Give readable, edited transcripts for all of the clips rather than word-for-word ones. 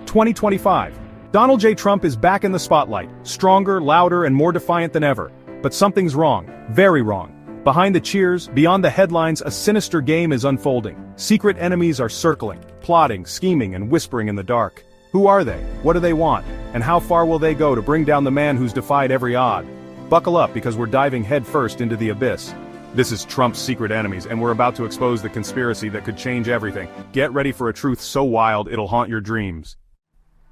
2025. Donald J. Trump is back in the spotlight, stronger, louder, and more defiant than ever. But something's wrong, very wrong. Behind the cheers, beyond the headlines, a sinister game is unfolding. Secret enemies are circling, plotting, scheming, and whispering in the dark. Who are they? What do they want? And how far will they go to bring down the man who's defied every odd? Buckle up, because we're diving headfirst into the abyss. This is Trump's secret enemies, and we're about to expose the conspiracy that could change everything. Get ready for a truth so wild it'll haunt your dreams.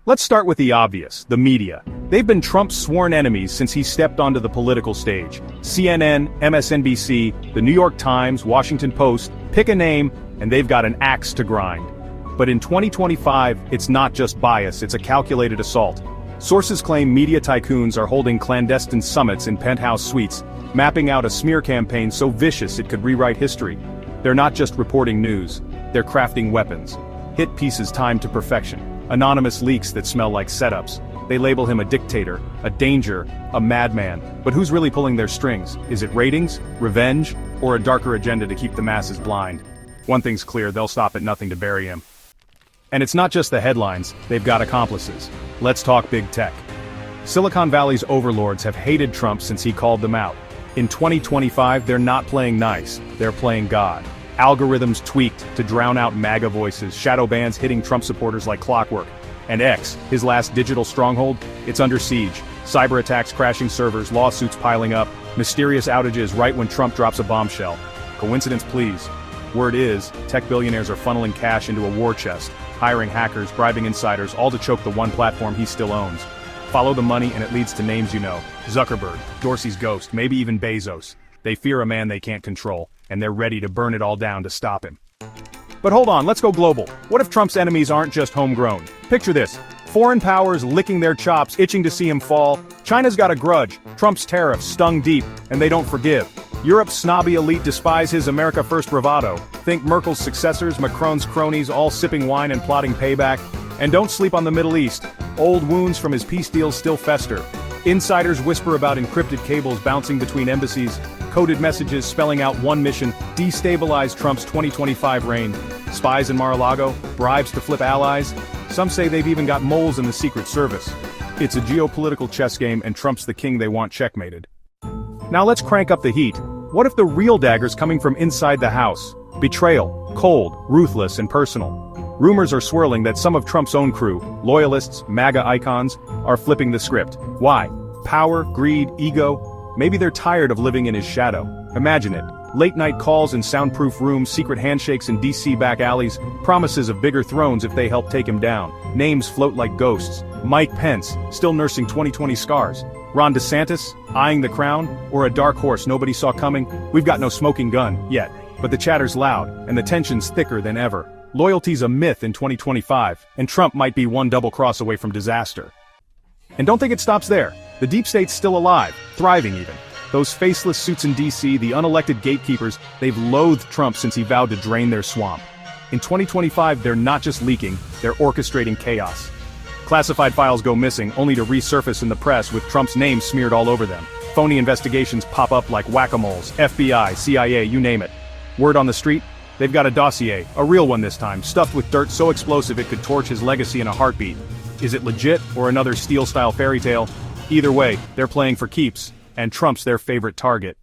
Let's start with the obvious, the media. They've been Trump's sworn enemies since he stepped onto the political stage. CNN, MSNBC, the New York Times, Washington Post, pick a name, and they've got an axe to grind. But in 2025, it's not just bias, it's a calculated assault. Sources claim media tycoons are holding clandestine summits in penthouse suites, mapping out a smear campaign so vicious it could rewrite history. They're not just reporting news, they're crafting weapons. Hit pieces timed to perfection. Anonymous leaks that smell like setups. They label him a dictator, a danger, a madman. But who's really pulling their strings? Is it ratings, revenge, or a darker agenda to keep the masses blind? One thing's clear, they'll stop at nothing to bury him. And it's not just the headlines, they've got accomplices. Let's talk big tech. Silicon Valley's overlords have hated Trump since he called them out. In 2025, they're not playing nice, they're playing God. Algorithms tweaked to drown out MAGA voices, shadow bans hitting Trump supporters like clockwork. And X, his last digital stronghold, it's under siege. Cyber attacks crashing servers, lawsuits piling up, mysterious outages right when Trump drops a bombshell. Coincidence, please. Word is, tech billionaires are funneling cash into a war chest, hiring hackers, bribing insiders, all to choke the one platform he still owns. Follow the money and it leads to names you know. Zuckerberg, Dorsey's ghost, maybe even Bezos. They fear a man they can't control, and they're ready to burn it all down to stop him. But hold on, let's go global. What if Trump's enemies aren't just homegrown? Picture this. Foreign powers licking their chops, itching to see him fall. China's got a grudge. Trump's tariffs stung deep, and they don't forgive. Europe's snobby elite despise his America First bravado. Think Merkel's successors, Macron's cronies, all sipping wine and plotting payback. And don't sleep on the Middle East. Old wounds from his peace deals still fester. Insiders whisper about encrypted cables bouncing between embassies, coded messages spelling out one mission: destabilize Trump's 2025 reign. Spies in Mar-a-Lago, bribes to flip allies. Some say they've even got moles in the Secret Service. It's a geopolitical chess game, and Trump's the king they want checkmated. Now let's crank up the heat. What if the real dagger's coming from inside the house? Betrayal, cold, ruthless, and personal. Rumors are swirling that some of Trump's own crew, loyalists, MAGA icons, are flipping the script. Why? Power, greed, ego? Maybe they're tired of living in his shadow. Imagine it. Late-night calls in soundproof rooms, secret handshakes in DC back alleys, promises of bigger thrones if they help take him down. Names float like ghosts. Mike Pence, still nursing 2020 scars. Ron DeSantis, eyeing the crown, or a dark horse nobody saw coming? We've got no smoking gun, yet. But the chatter's loud, and the tension's thicker than ever. Loyalty's a myth in 2025, and Trump might be one double cross away from disaster. And don't think it stops there. The deep state's still alive, thriving even. Those faceless suits in DC, the unelected gatekeepers, they've loathed Trump since he vowed to drain their swamp. In 2025, they're not just leaking, they're orchestrating chaos. Classified files go missing, only to resurface in the press with Trump's name smeared all over them. Phony investigations pop up like whack-a-moles, FBI, CIA, you name it. Word on the street? They've got a dossier, a real one this time, stuffed with dirt so explosive it could torch his legacy in a heartbeat. Is it legit, or another Steele-style fairy tale? Either way, they're playing for keeps, and Trump's their favorite target.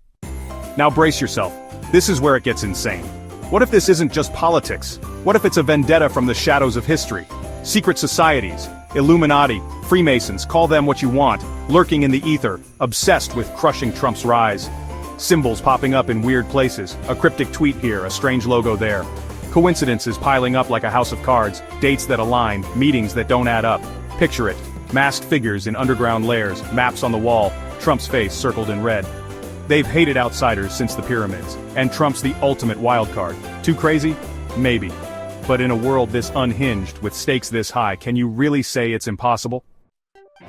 Now brace yourself. This is where it gets insane. What if this isn't just politics? What if it's a vendetta from the shadows of history? Secret societies, Illuminati, Freemasons, call them what you want, lurking in the ether, obsessed with crushing Trump's rise. Symbols popping up in weird places, a cryptic tweet here, a strange logo there. Coincidences piling up like a house of cards, dates that align, meetings that don't add up. Picture it. Masked figures in underground lairs, maps on the wall, Trump's face circled in red. They've hated outsiders since the pyramids, and Trump's the ultimate wildcard. Too crazy? Maybe. But in a world this unhinged, with stakes this high, can you really say it's impossible?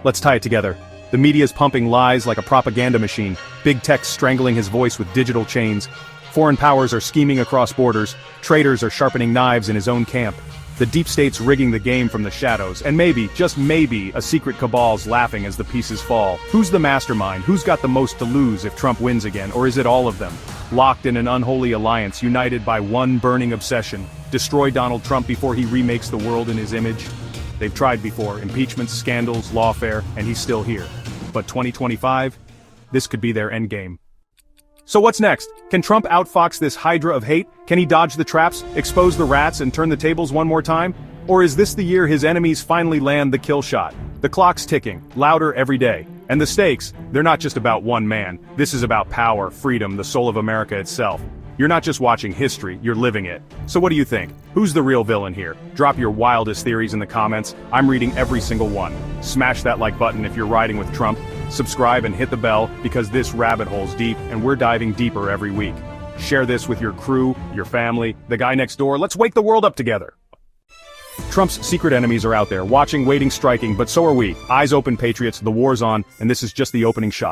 Let's tie it together. The media's pumping lies like a propaganda machine, big tech strangling his voice with digital chains. Foreign powers are scheming across borders, traitors are sharpening knives in his own camp. The deep state's rigging the game from the shadows, and maybe, just maybe, a secret cabal's laughing as the pieces fall. Who's the mastermind? Who's got the most to lose if Trump wins again, or is it all of them? Locked in an unholy alliance, united by one burning obsession: destroy Donald Trump before he remakes the world in his image. They've tried before, impeachments, scandals, lawfare, and he's still here. But 2025? This could be their endgame. So what's next? Can Trump outfox this hydra of hate? Can he dodge the traps, expose the rats, and turn the tables one more time? Or is this the year his enemies finally land the kill shot? The clock's ticking, louder every day. And the stakes, they're not just about one man. This is about power, freedom, the soul of America itself. You're not just watching history, you're living it. So what do you think? Who's the real villain here? Drop your wildest theories in the comments. I'm reading every single one. Smash that like button if you're riding with Trump. Subscribe and hit the bell, because this rabbit hole's deep and we're diving deeper every week. Share this with your crew, your family, the guy next door. Let's wake the world up together. Trump's secret enemies are out there, watching, waiting, striking, but so are we. Eyes open, patriots, the war's on, and this is just the opening shot.